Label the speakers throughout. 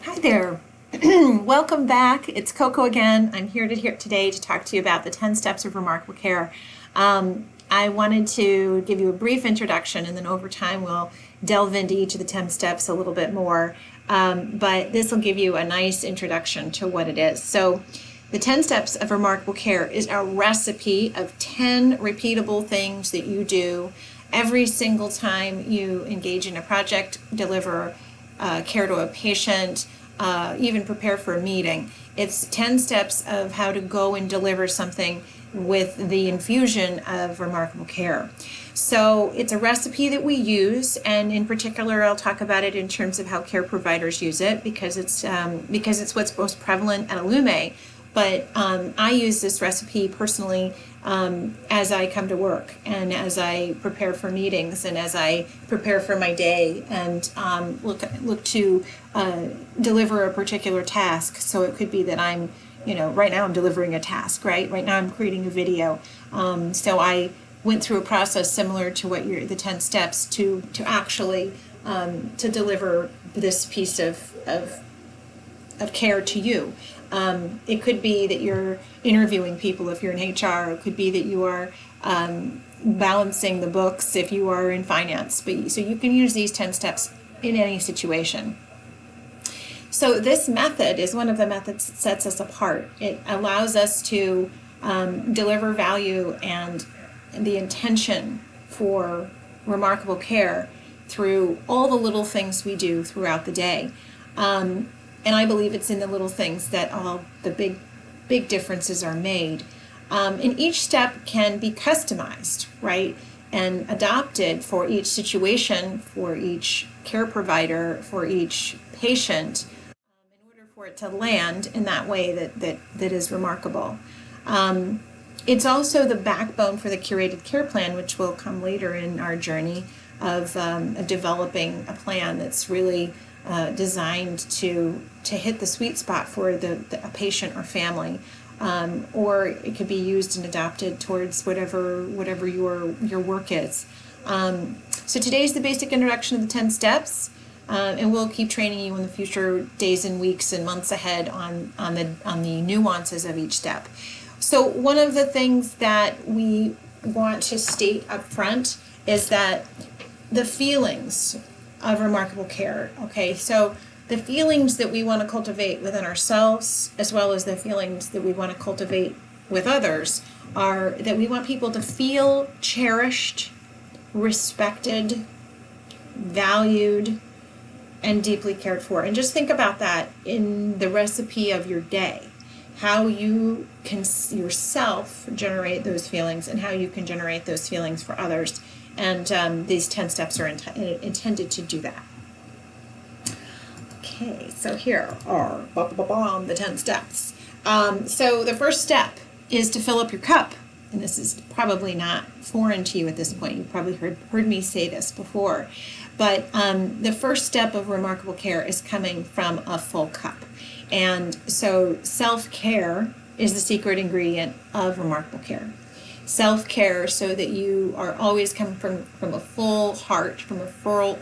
Speaker 1: Hi there. Welcome back. It's Coco again. I'm here today to talk to you about the 10 steps of remarkable care. I wanted to give you a brief introduction, and then over time we'll delve into each of the 10 steps a little bit more. But this will give you a nice introduction to what it is. So the 10 steps of remarkable care is a recipe of 10 repeatable things that you do every single time you engage in a project, deliver care to a patient, even prepare for a meeting. It's 10 steps of how to go and deliver something with the infusion of remarkable care. So it's a recipe that we use, and in particular I'll talk about it in terms of how care providers use it because it's what's most prevalent at Illume. But I use this recipe personally as I come to work and as I prepare for meetings and as I prepare for my day and look to deliver a particular task. So it could be that I'm, right now I'm delivering a task, right? Right now I'm creating a video. So I went through a process similar to what the 10 steps to actually to deliver this piece of care to you. It could be that you're interviewing people if you're in HR. It could be that you are balancing the books if you are in finance. So you can use these 10 steps in any situation. So this method is one of the methods that sets us apart. It allows us to deliver value and the intention for remarkable care through all the little things we do throughout the day. And I believe it's in the little things that all the big differences are made. And each step can be customized, right, and adopted for each situation, for each care provider, for each patient, in order for it to land in that way that is remarkable. It's also the backbone for the curated care plan, which will come later in our journey of developing a plan that's really designed to hit the sweet spot for a patient or family, or it could be used and adopted towards whatever your work is. So today's the basic introduction of the 10 steps, and we'll keep training you in the future days and weeks and months ahead on the nuances of each step. So one of the things that we want to state up front is that the feelings of remarkable care. Okay, so the feelings that we want to cultivate within ourselves, as well as the feelings that we want to cultivate with others, are that we want people to feel cherished, respected, valued, and deeply cared for. And just think about that in the recipe of your day, how you can yourself generate those feelings and how you can generate those feelings for others. And these 10 steps are intended to do that. Okay, so here are the 10 steps. So the first step is to fill up your cup. And this is probably not foreign to you at this point. You've probably heard me say this before. But the first step of remarkable care is coming from a full cup. And so self-care is the secret ingredient of remarkable care. Self-care so that you are always coming from a full heart, from a full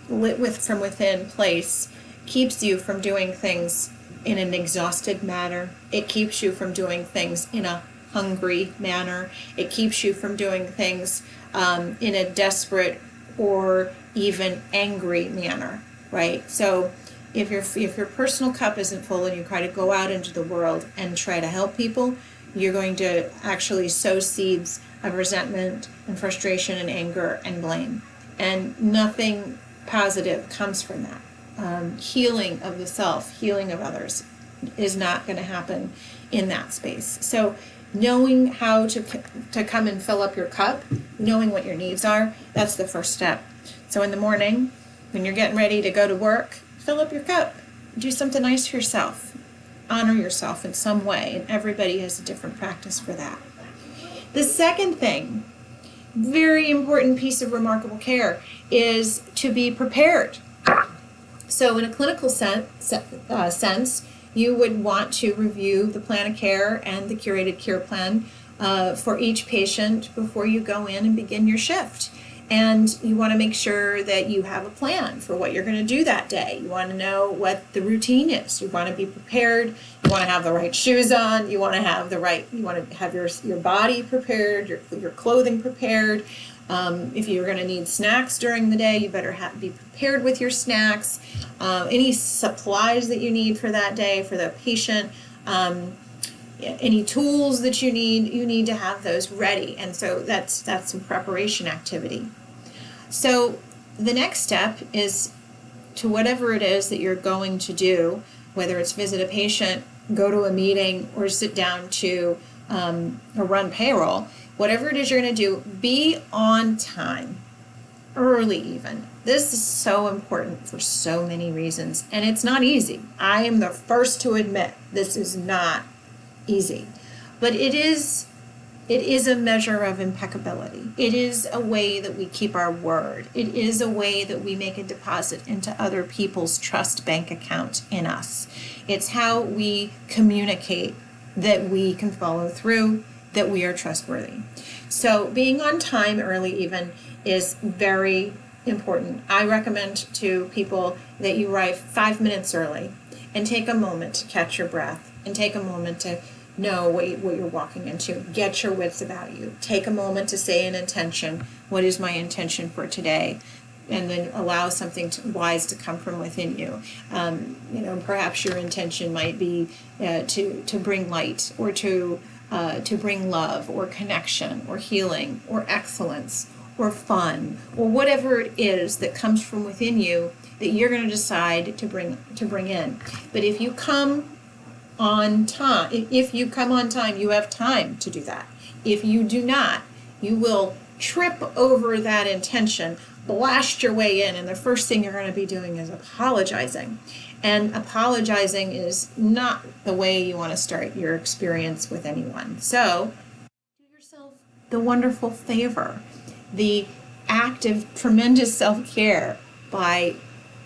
Speaker 1: lit from within place, keeps you from doing things in an exhausted manner. It keeps you from doing things in a hungry manner. It keeps you from doing things in a desperate or even angry manner, right? So if your personal cup isn't full and you try to go out into the world and try to help people, you're going to actually sow seeds of resentment and frustration and anger and blame. And nothing positive comes from that. Healing of the self, healing of others is not going to happen in that space. So knowing how to come and fill up your cup, knowing what your needs are, that's the first step. So in the morning, when you're getting ready to go to work, fill up your cup. Do something nice for yourself. Honor yourself in some way, and everybody has a different practice for that. The second thing, very important piece of remarkable care, is to be prepared. So in a clinical sense, you would want to review the plan of care and the curated care plan for each patient before you go in and begin your shift. And you want to make sure that you have a plan for what you're going to do that day. You want to know what the routine is. You want to be prepared. You want to have the right shoes on. You want to have you want to have your body prepared, your clothing prepared. If you're going to need snacks during the day, you better be prepared with your snacks. Any supplies that you need for that day for the patient. Any tools that you need to have those ready. And so that's some preparation activity. So the next step is to whatever it is that you're going to do, whether it's visit a patient, go to a meeting, or sit down to or run payroll, whatever it is you're going to do, be on time, early even. This is so important for so many reasons, and it's not easy. I am the first to admit this is not easy, but it is a measure of impeccability. It is a way that we keep our word. It is a way that we make a deposit into other people's trust bank account in us. It's how we communicate that we can follow through, that we are trustworthy. So being on time early even is very important. I recommend to people that you arrive 5 minutes early and take a moment to catch your breath and take a moment to know what you're walking into. Get your wits about you. Take a moment to say an intention. What is my intention for today? And then allow something wise to come from within you. Perhaps your intention might be to bring light, or to bring love, or connection, or healing, or excellence, or fun, or whatever it is that comes from within you that you're going to decide to bring in. But if you come on time, you have time to do that. If you do not, you will trip over that intention, blast your way in, and the first thing you're going to be doing is apologizing. And apologizing is not the way you want to start your experience with anyone. So do yourself the wonderful favor, the act of tremendous self-care, by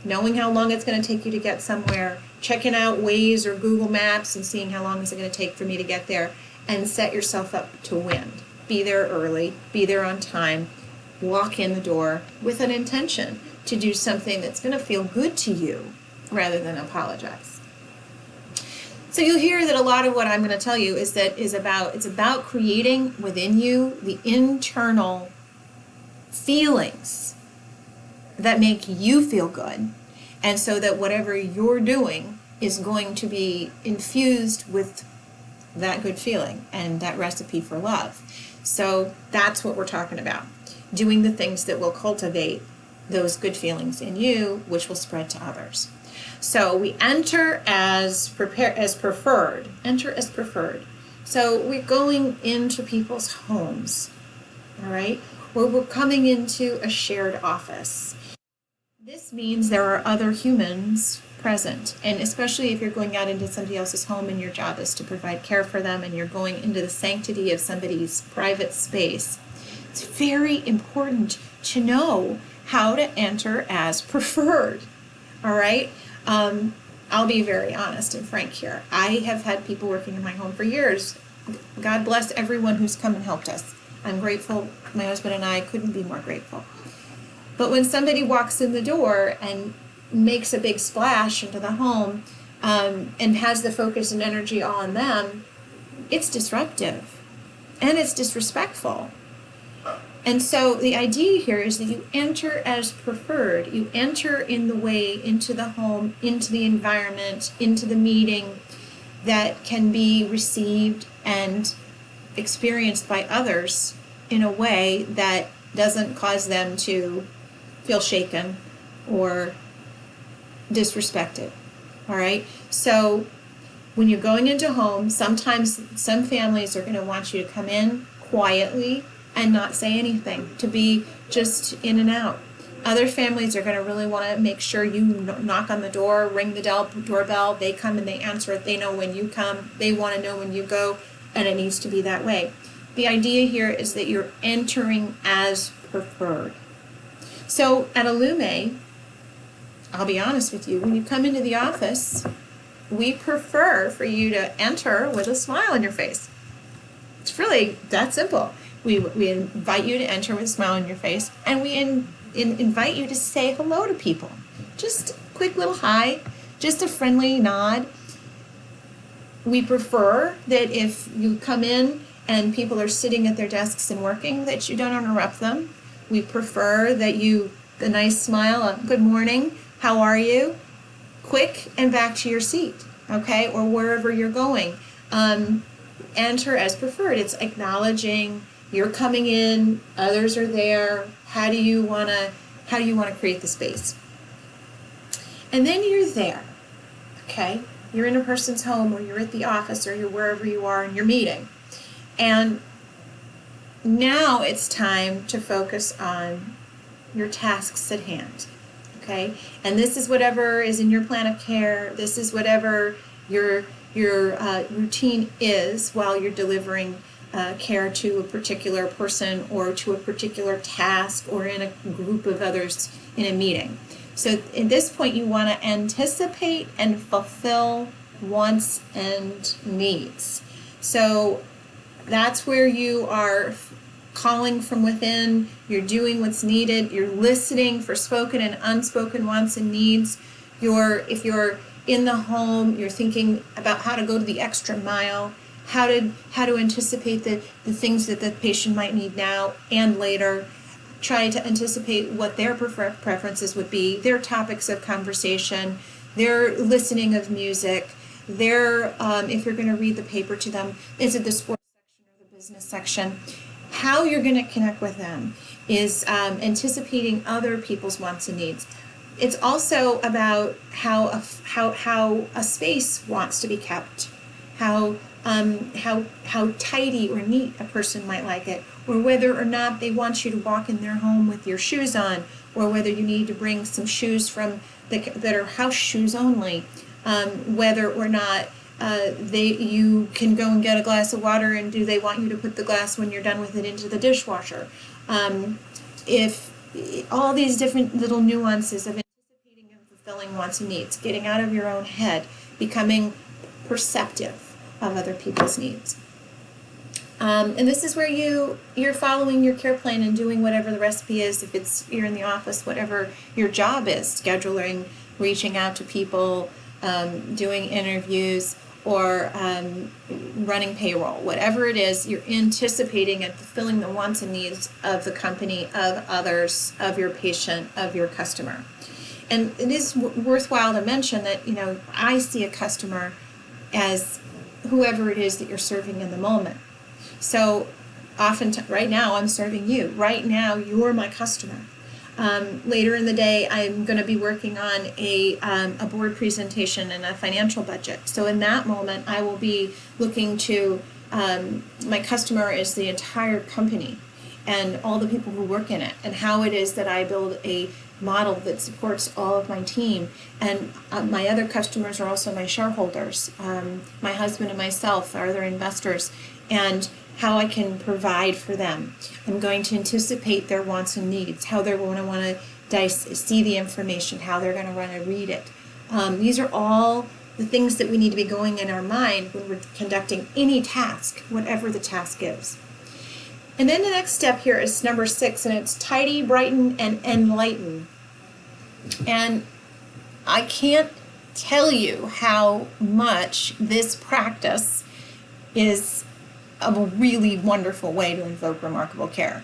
Speaker 1: knowing how long it's going to take you to get somewhere, checking out Waze or Google Maps and seeing how long is it going to take for me to get there, and set yourself up to win. Be there early, be there on time, walk in the door with an intention to do something that's going to feel good to you rather than apologize. So you'll hear that a lot of what I'm going to tell you is about creating within you the internal feelings that make you feel good, and so that whatever you're doing is going to be infused with that good feeling and that recipe for love. So that's what we're talking about. Doing the things that will cultivate those good feelings in you, which will spread to others. So we enter as preferred. Enter as preferred. So we're going into people's homes, all right? Or we're coming into a shared office. This means there are other humans present, and especially if you're going out into somebody else's home and your job is to provide care for them and you're going into the sanctity of somebody's private space, it's very important to know how to enter as preferred, all right? I'll be very honest and frank here. I have had people working in my home for years. God bless everyone who's come and helped us. I'm grateful. My husband and I couldn't be more grateful. But when somebody walks in the door and makes a big splash into the home and has the focus and energy all on them, it's disruptive and it's disrespectful. And so the idea here is that you enter as preferred. You enter in the way into the home, into the environment, into the meeting that can be received and experienced by others in a way that doesn't cause them to feel shaken or disrespected. All right? So when you're going into home, sometimes some families are going to want you to come in quietly and not say anything, to be just in and out. Other families are going to really want to make sure you knock on the door, ring the doorbell, they come and they answer it, they know when you come, they want to know when you go, and it needs to be that way. The idea here is that you're entering as preferred. So at Illume, I'll be honest with you, when you come into the office, we prefer for you to enter with a smile on your face. It's really that simple. We invite you to enter with a smile on your face, and we invite you to say hello to people. Just a quick little hi, just a friendly nod. We prefer that if you come in and people are sitting at their desks and working, that you don't interrupt them. We prefer that a nice smile, good morning, how are you? Quick and back to your seat, okay, or wherever you're going. Enter as preferred. It's acknowledging you're coming in, others are there. How do you want to create the space? And then you're there, okay? You're in a person's home, or you're at the office, or you're wherever you are in your meeting. And now it's time to focus on your tasks at hand, okay? And this is whatever is in your plan of care. This is whatever your routine is while you're delivering care to a particular person or to a particular task or in a group of others in a meeting. So at this point, you want to anticipate and fulfill wants and needs. So that's where you are calling from within, you're doing what's needed, you're listening for spoken and unspoken wants and needs. If you're in the home, you're thinking about how to go to the extra mile, how to anticipate the things that the patient might need now and later. Try to anticipate what their preferences would be, their topics of conversation, their listening of music, if you're going to read the paper to them, is it the sports section or the business section? How you're going to connect with them is anticipating other people's wants and needs. It's also about how a space wants to be kept, how tidy or neat a person might like it, or whether or not they want you to walk in their home with your shoes on, or whether you need to bring some shoes that are house shoes only, whether or not you can go and get a glass of water, and do they want you to put the glass when you're done with it into the dishwasher. If all these different little nuances of anticipating and fulfilling wants and needs, getting out of your own head, becoming perceptive of other people's needs. And this is where you're following your care plan and doing whatever the recipe is. If you're in the office, whatever your job is, scheduling, reaching out to people, doing interviews, or running payroll, whatever it is, you're anticipating and fulfilling the wants and needs of the company, of others, of your patient, of your customer. And it is worthwhile to mention that, I see a customer as whoever it is that you're serving in the moment. So often, right now, I'm serving you. Right now, you're my customer. Later in the day, I'm going to be working on a board presentation and a financial budget. So in that moment, I will be looking to, my customer is the entire company and all the people who work in it, and how it is that I build a model that supports all of my team. And my other customers are also my shareholders. My husband and myself are their investors, and how I can provide for them. I'm going to anticipate their wants and needs, how they're going to want to see the information, how they're going to want to read it. These are all the things that we need to be going in our mind when we're conducting any task, whatever the task is. And then the next step here is number 6, and it's tidy, brighten, and enlighten. And I can't tell you how much this practice is a really wonderful way to invoke remarkable care.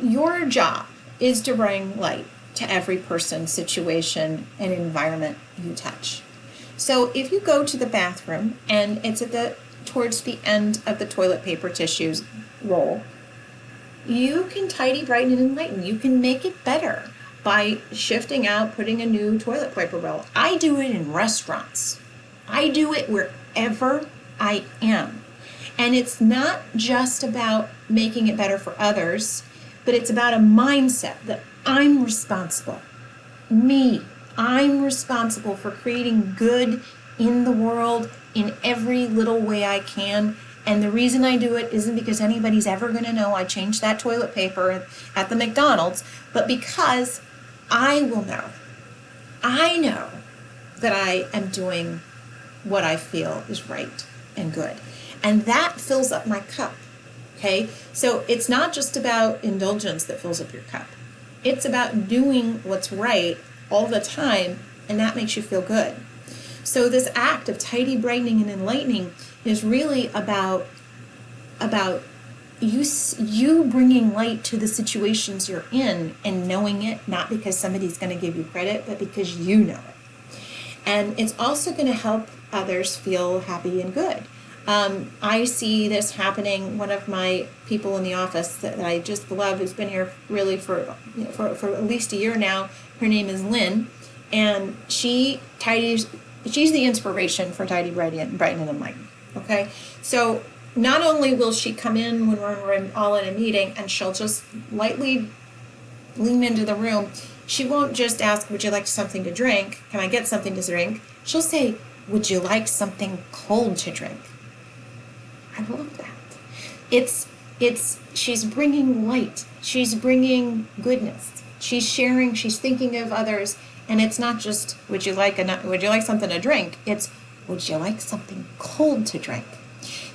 Speaker 1: Your job is to bring light to every person, situation, and environment you touch. So if you go to the bathroom and it's towards the end of the toilet paper tissues roll, you can tidy, brighten, and enlighten. You can make it better by shifting out, putting a new toilet paper roll. I do it in restaurants. I do it wherever I am. And it's not just about making it better for others, but it's about a mindset that I'm responsible. I'm responsible for creating good in the world in every little way I can. And the reason I do it isn't because anybody's ever going to know I changed that toilet paper at the McDonald's, but because I will know. I know that I am doing what I feel is right and good. And that fills up my cup. okay? So it's not just about indulgence that fills up your cup. It's about doing what's right all the time, and that makes you feel good. So this act of tidy, brightening, and enlightening is really about you bringing light to the situations you're in and knowing it, not because somebody's going to give you credit, but because you know it. And it's also going to help others feel happy and good. I see this happening. One of my people in the office that I just love, who's been here really for at least a year now, her name is Lynn, and she tidies. She's the inspiration for Tidy, Brighten, and Enlighten. Okay, so not only will she come in when we're all in a meeting and she'll just lightly lean into the room, she won't just ask, would you like something to drink? Can I get something to drink? She'll say, would you like something cold to drink? I love that. She's bringing light. She's bringing goodness. She's sharing, she's thinking of others, and it's not just, would you like something to drink? It's, would you like something cold to drink?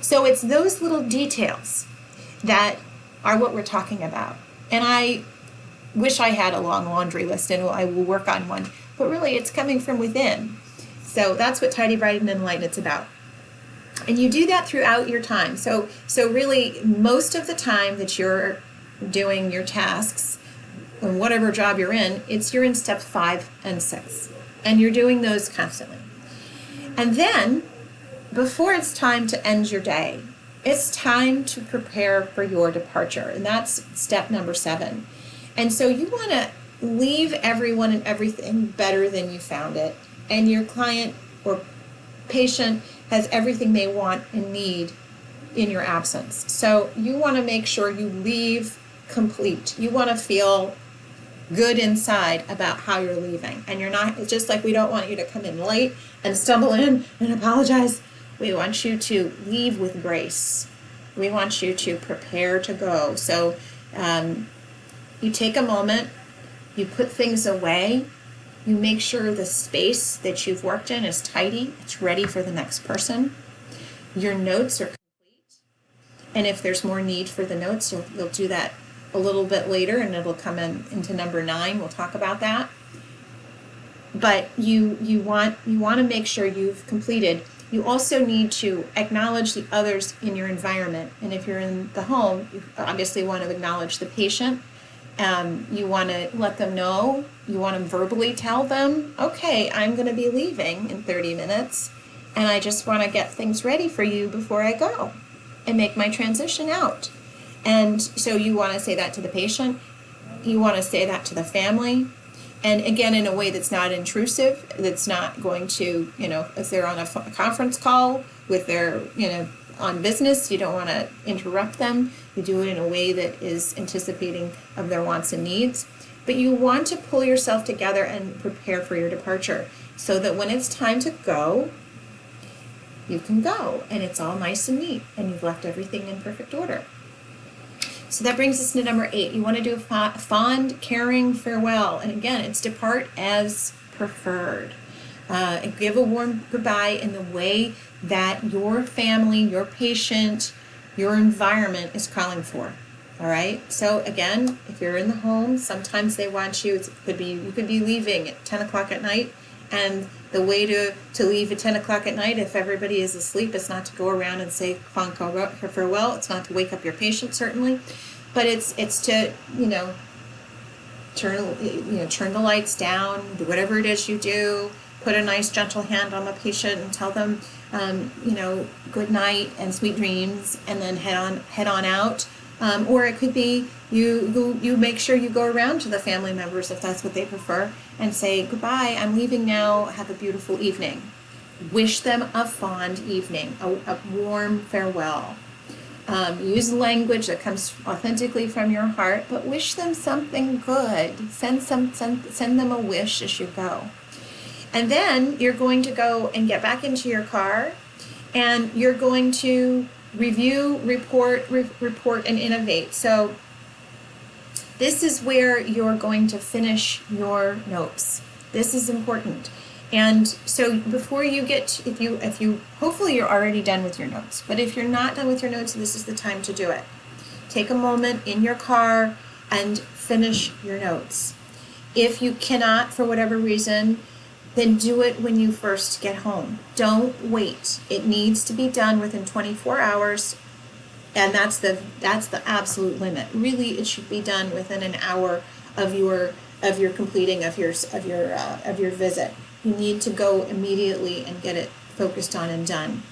Speaker 1: So it's those little details that are what we're talking about. And I wish I had a long laundry list, and I will work on one, but really it's coming from within. So that's what Tidy, Brighten, and Enlighten it's about. And you do that throughout your time. So really most of the time that you're doing your tasks, and whatever job you're in, you're in steps 5 and 6. And you're doing those constantly. And then, before it's time to end your day, it's time to prepare for your departure. And that's step number 7. And so you want to leave everyone and everything better than you found it. And your client or patient has everything they want and need in your absence. So you want to make sure you leave complete. You want to feel good inside about how you're leaving. And you're not, it's just like we don't want you to come in late and stumble in and apologize. We want you to leave with grace. We want you to prepare to go. So you take a moment, you put things away, you make sure the space that you've worked in is tidy, it's ready for the next person. Your notes are complete. And if there's more need for the notes, you'll do that a little bit later, and it'll come into number 9. We'll talk about that. But you want to make sure you've completed. You also need to acknowledge the others in your environment. And if you're in the home, you obviously want to acknowledge the patient. You want to let them know. You want to verbally tell them, okay, I'm going to be leaving in 30 minutes, and I just want to get things ready for you before I go and make my transition out. And so you want to say that to the patient. You want to say that to the family. And again, in a way that's not intrusive, that's not going to, if they're on a conference call with their, on business, you don't want to interrupt them. You do it in a way that is anticipating of their wants and needs. But you want to pull yourself together and prepare for your departure so that when it's time to go, you can go. And it's all nice and neat, and you've left everything in perfect order. So that brings us to number 8. You want to do a fond, caring farewell. And again, it's depart as preferred. And give a warm goodbye in the way that your family, your patient, your environment is calling for. All right? So again, if you're in the home, sometimes they want you, you could be leaving at 10 o'clock at night, and the way to leave at 10 o'clock at night, if everybody is asleep, is not to go around and say fond farewell. It's not to wake up your patient, certainly, but it's to turn the lights down, do whatever it is you do. Put a nice gentle hand on the patient and tell them, good night and sweet dreams, and then head on out. Or it could be you make sure you go around to the family members if that's what they prefer and say, goodbye, I'm leaving now, have a beautiful evening. Wish them a fond evening, a warm farewell. Use language that comes authentically from your heart, but wish them something good. Send them a wish as you go. And then you're going to go and get back into your car, and you're going to review, report, and innovate. So this is where you're going to finish your notes. This is important. And so before you get, if you hopefully you're already done with your notes, but if you're not done with your notes, this is the time to do it. Take a moment in your car and finish your notes. If you cannot, for whatever reason, then do it when you first get home. Don't wait. It needs to be done within 24 hours, and that's the absolute limit. Really, it should be done within an hour of your completing of your visit. You need to go immediately and get it focused on and done.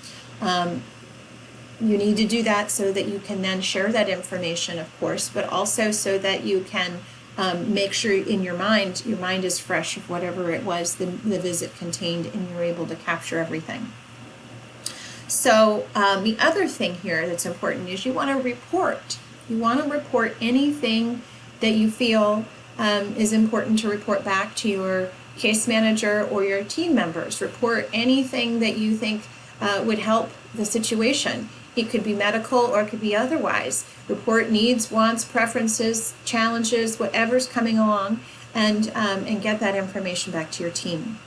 Speaker 1: You need to do that so that you can then share that information, of course, but also so that you can make sure in your mind is fresh of whatever it was the visit contained, and you're able to capture everything. So the other thing here that's important is you want to report. You want to report anything that you feel is important to report back to your case manager or your team members. Report anything that you think would help the situation. It could be medical or it could be otherwise. Report needs, wants, preferences, challenges, whatever's coming along, and get that information back to your team.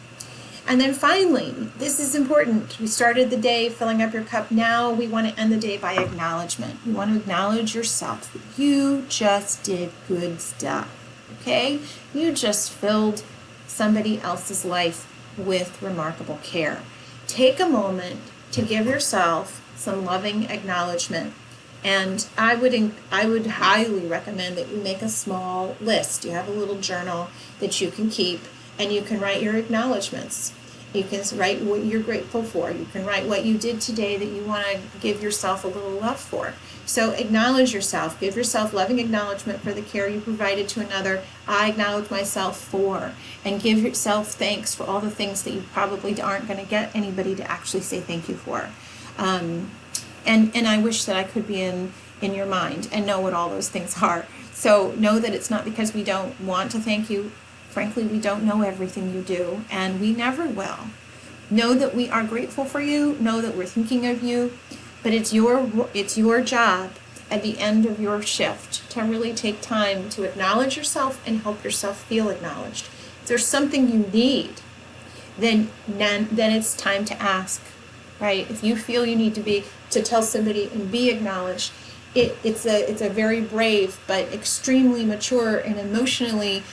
Speaker 1: And then finally, this is important. We started the day filling up your cup. Now we want to end the day by acknowledgement. You want to acknowledge yourself. You just did good stuff, okay? You just filled somebody else's life with remarkable care. Take a moment to give yourself some loving acknowledgement. And I would highly recommend that you make a small list. You have a little journal that you can keep, and you can write your acknowledgments. You can write what you're grateful for. You can write what you did today that you want to give yourself a little love for. So acknowledge yourself. Give yourself loving acknowledgement for the care you provided to another. I acknowledge myself for. And give yourself thanks for all the things that you probably aren't going to get anybody to actually say thank you for. And I wish that I could be in your mind and know what all those things are. So know that it's not because we don't want to thank you. Frankly, we don't know everything you do, and we never will. Know that we are grateful for you. Know that we're thinking of you. But it's your job at the end of your shift to really take time to acknowledge yourself and help yourself feel acknowledged. If there's something you need, then it's time to ask. Right? If you feel you need to tell somebody and be acknowledged, it's a very brave but extremely mature and emotionally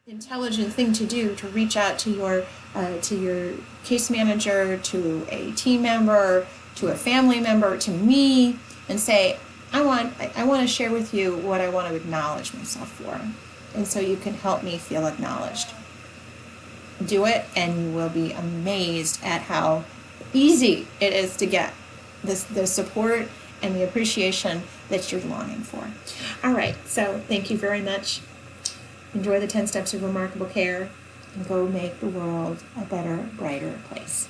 Speaker 1: intelligent thing to do, to reach out to your case manager, to a team member, to a family member, to me, and say, I want to share with you what I want to acknowledge myself for, and so you can help me feel acknowledged. Do it, and you will be amazed at how easy it is to get the support and the appreciation that you're longing for. All right, so thank you very much. Enjoy the 10 Steps of Remarkable Care, and go make the world a better, brighter place.